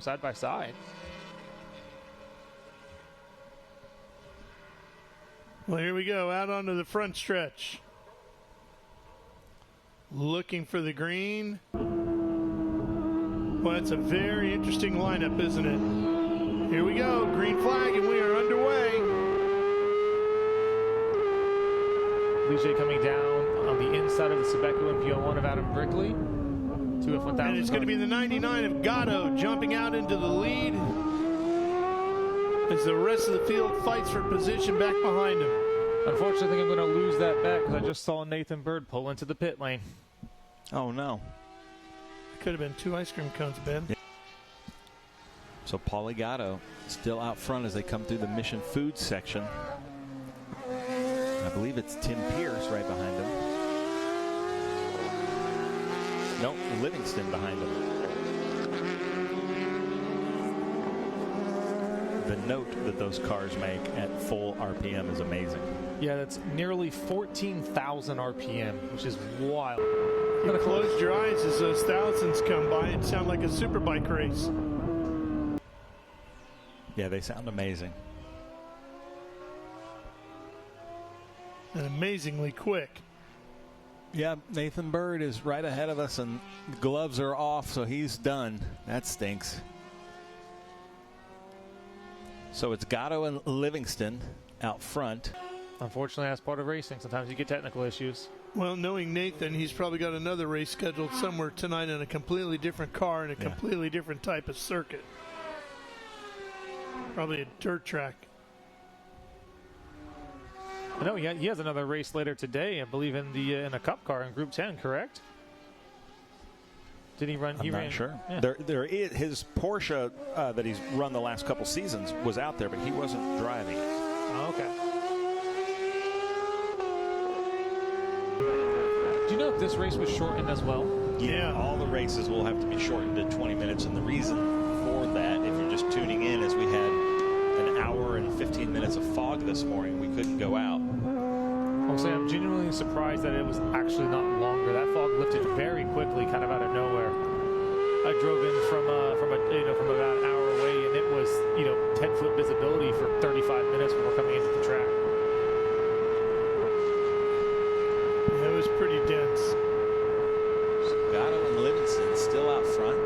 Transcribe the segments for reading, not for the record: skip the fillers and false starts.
side by side. Well, here we go, out onto the front stretch. Looking for the green. Well, it's a very interesting lineup, isn't it? Here we go, green flag, and we are underway. Ligier coming down on the inside of the Sebeco and P01 of Adam Brickley. To F1000. And it's going to be the 99 of Gatto jumping out into the lead as the rest of the field fights for position back behind him. Unfortunately, I think I'm going to lose that bet because I just saw Nathan Bird pull into the pit lane. Oh, no. Could have been 2 ice cream cones, Ben. Yeah. So Paulie Gatto still out front as they come through the Mission Foods section. I believe it's Tim Pierce right behind him. No, Livingston behind him. The note that those cars make at full RPM is amazing. Yeah, that's nearly 14,000 RPM, which is wild. You close your eyes as those thousands come by and sound like a superbike race. Yeah, they sound amazing. And amazingly quick. Yeah, Nathan Bird is right ahead of us, and the gloves are off, so he's done. That stinks. So it's Gatto and Livingston out front. Unfortunately, that's part of racing. Sometimes you get technical issues. Well, knowing Nathan, he's probably got another race scheduled somewhere tonight in a completely different car and a completely different type of circuit. Probably a dirt track. I know he has another race later today, I believe, in a Cup car in Group 10, correct? Did he run? I'm not sure. Yeah. There is his Porsche that he's run the last couple seasons was out there, but he wasn't driving it. Oh, okay. Do you know if this race was shortened as well? Yeah, all the races will have to be shortened to 20 minutes, and the reason for that, if you're just tuning in, is we had an hour and 15 minutes of fog this morning. We couldn't go out. I'll say I'm genuinely surprised that it was actually not longer. That fog lifted very quickly, kind of out of nowhere. I drove in from about an hour away, and it was 10-foot visibility for 35 minutes before coming into the track. Yeah, it was pretty dense. So Gatto and Livingston still out front.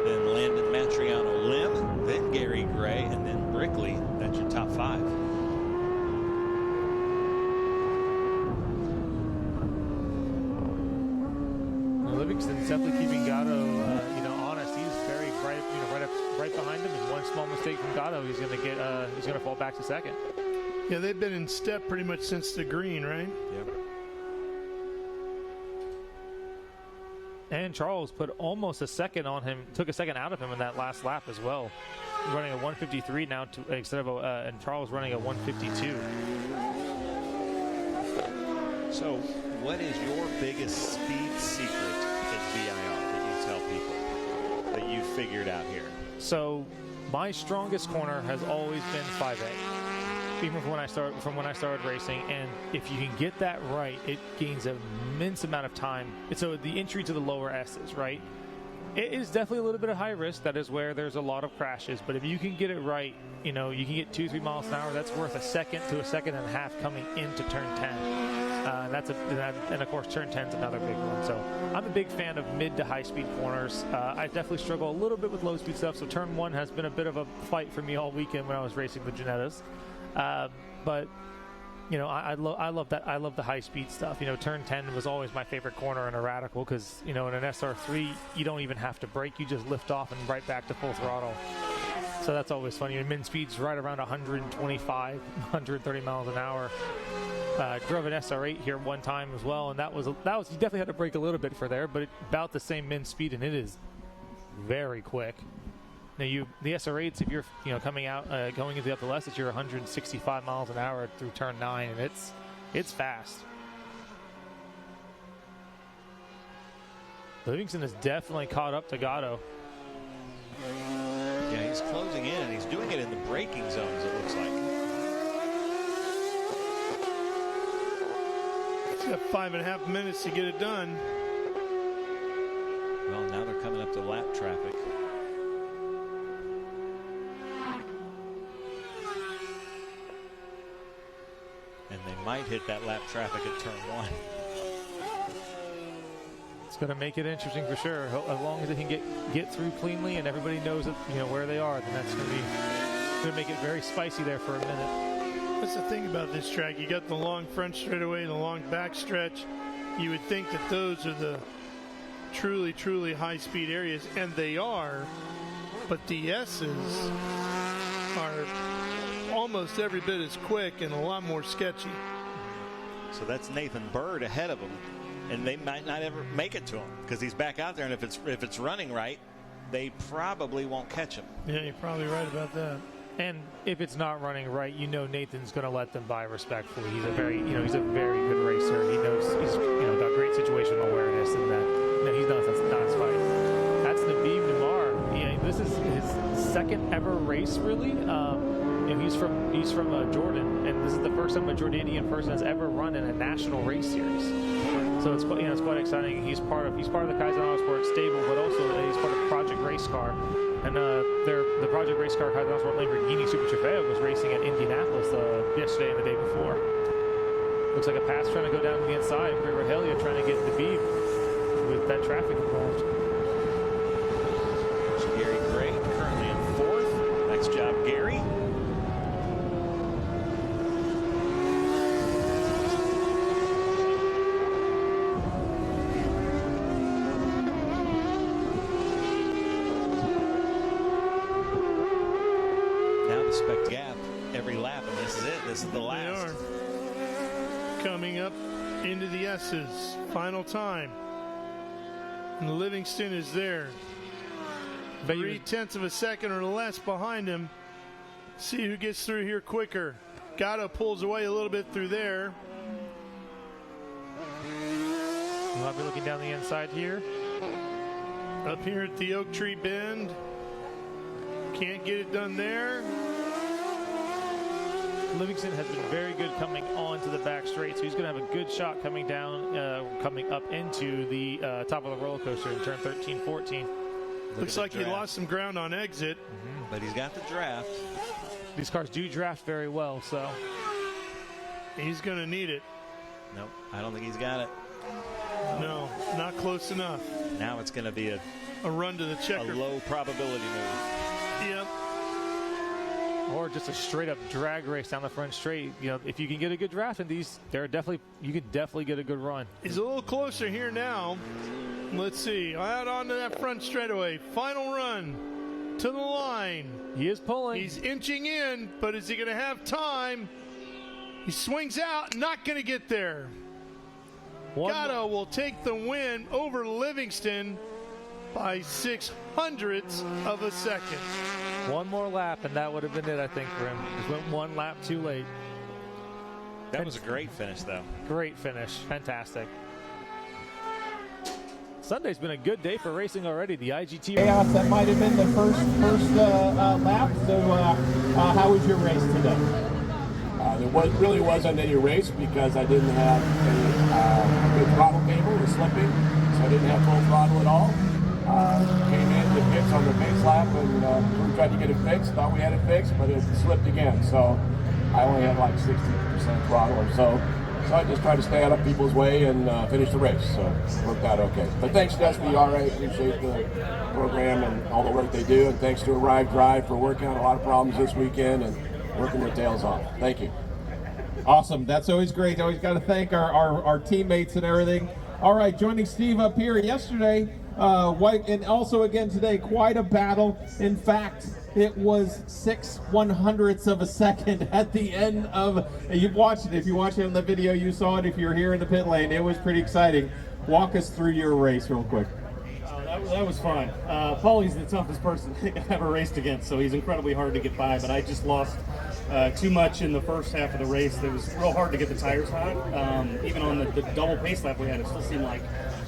Then Landon Matriano Lim, then Gary Gray, and then Brickley. That's your top 5. Livingston's definitely keeping Gatto, honest. He's very bright, right behind him. And one small mistake from Gatto, he's going to fall back to second. Yeah, they've been in step pretty much since the green, right? Yep. And Charles put almost a second on him, took a second out of him in that last lap as well. Running a 153 now instead of and Charles running a 152. So, what is your biggest speed secret in VIR that you tell people that you figured out here? So, my strongest corner has always been 5A, even from when I started racing. And if you can get that right, it gains an immense amount of time. And so the entry to the lower S's, right? It is definitely a little bit of high risk. That is where there's a lot of crashes. But if you can get it right, you can get 2-3 miles an hour. That's worth a second to a second and a half coming into turn 10. And of course, turn 10 is another big one. So I'm a big fan of mid to high speed corners. I definitely struggle a little bit with low speed stuff. So turn 1 has been a bit of a fight for me all weekend when I was racing the Ginettas. But I love that. I love the high speed stuff. Turn 10 was always my favorite corner in a radical because in an SR3 you don't even have to brake. You just lift off and right back to full throttle. So that's always fun. Min speed's right around 125, 130 miles an hour. Drove an SR8 here one time as well, and that was you definitely had to brake a little bit for there, but about the same min speed, and it is very quick. Now the SR8s, if you're coming out going into the upper left, you're 165 miles an hour through turn 9, and it's fast. Livingston has definitely caught up to Gatto. Yeah, he's closing in, and he's doing it in the braking zones, it looks like. He's got 5.5 minutes to get it done. Well, now they're coming up to lap traffic. might hit that lap traffic at turn 1. It's going to make it interesting for sure. As long as they can get through cleanly and everybody knows that, where they are, then that's going to make it very spicy there for a minute. That's the thing about this track. You got the long front straightaway and the long back stretch. You would think that those are the truly, truly high-speed areas, and they are, but the S's are almost every bit as quick and a lot more sketchy. So that's Nathan Bird ahead of him, and they might not ever make it to him because he's back out there, and if it's running right, they probably won't catch him. Yeah, you're probably right about that. And if it's not running right, Nathan's going to let them by respectfully. He's a very, he's a very good racer. He knows he's, got great situational awareness, and that he's not fight. That's Naveed Numar. Yeah, this is his second ever race, really. He's from Jordan, and this is the first time a Jordanian person has ever run in a national race series. So it's it's quite exciting. He's part of the Kaizen Autosport stable, but also he's part of Project Race Car. And the Project Race Car Kaizen Autosport Lamborghini Super Trofeo was racing at Indianapolis yesterday and the day before. Looks like a pass trying to go down to the inside. Great Rahelia trying to get the beat with that traffic involved. Gary Gray currently in 4th. Nice job, Gary. Gap every lap, and this is it. This is the last. They are coming up into the S's. Final time. And Livingston is there. 0.3 of a second or less behind him. See who gets through here quicker. Gatto pulls away a little bit through there. I'll be looking down the inside here. Up here at the Oak Tree Bend. Can't get it done there. Livingston has been very good coming onto the back straight, so he's going to have a good shot coming down, coming up into the top of the roller coaster in turn 13, 14. Looks like he lost some ground on exit. But he's got the draft. These cars do draft very well, so. He's going to need it. Nope, I don't think he's got it. No, not close enough. Now it's going to be a run to the checker. A low probability move. Yep. Or just a straight up drag race down the front straight. If you can get a good draft in these, you could definitely get a good run. He's a little closer here now. Let's see. Out onto that front straightaway. Final run to the line. He is pulling. He's inching in, but is he going to have time? He swings out, not going to get there. Gatto will take the win over Livingston by 0.06 of a second. One more lap, and that would have been it, I think, for him. Just went one lap too late. That was a great finish, though. Great finish. Fantastic. Sunday's been a good day for racing already. The IGT chaos that might have been the first lap. So how was your race today? There really wasn't any race because I didn't have a good throttle cable. It was slipping, so I didn't have full throttle at all. Came in the pits on the base lap and we tried to get it fixed. Thought we had it fixed, but it slipped again. So I only had like 60% throttle or so. So I just tried to stay out of people's way and finish the race. So it worked out okay. But thanks to SVRA, appreciate the program and all the work they do. And thanks to Arrive Drive for working on a lot of problems this weekend and working their tails off. Thank you. Awesome. That's always great. Always got to thank our teammates and everything. All right, joining Steve up here yesterday, and also again today, quite a battle. In fact, it was 0.06 of a second at the end of, you've watched it. If you watched it on the video, you saw it. If you're here in the pit lane, it was pretty exciting. Walk us through your race real quick. That was fun. Paulie's the toughest person I've ever raced against, so he's incredibly hard to get by, but I just lost too much in the first half of the race. It was real hard to get the tires hot. Even on the double pace lap we had, it still seemed like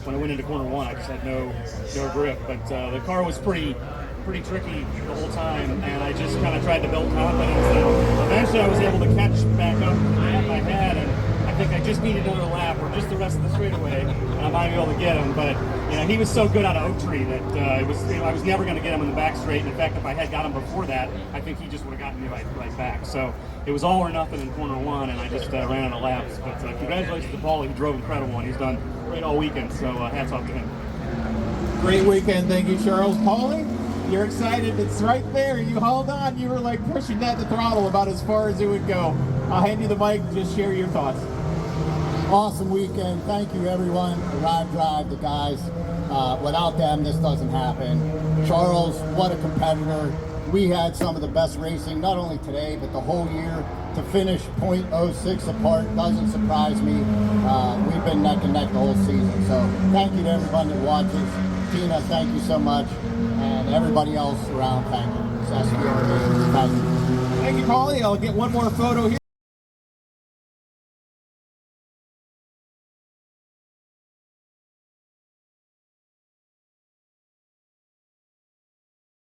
when I went into corner one, I just had no grip. But the car was pretty tricky the whole time, and I just kind of tried to build confidence. And eventually I was able to catch back up the gap I had, and I think I just needed another lap or just the rest of the straightaway, and I might be able to get him. But he was so good out of Oak Tree that I was never going to get him in the back straight. And in fact, if I had got him before that, I think he just would have gotten me right back. So it was all or nothing in corner one, and I just ran out of laps. But congratulations to Paulie, who drove incredible, and he's done great all weekend. So hats off to him. Great weekend, thank you, Charles. Paulie, you're excited. It's right there. You hold on. You were like pushing that to throttle about as far as it would go. I'll hand you the mic. Just share your thoughts. Awesome weekend. Thank you, everyone. The Ride Drive, the guys. Without them, this doesn't happen. Charles, what a competitor. We had some of the best racing, not only today, but the whole year. To finish .06 apart doesn't surprise me. We've been neck and neck the whole season. So thank you to everybody that watches. Tina, thank you so much. And everybody else around, thank you. It's SVRA. Thank you. Thank you, Paulie. I'll get one more photo here.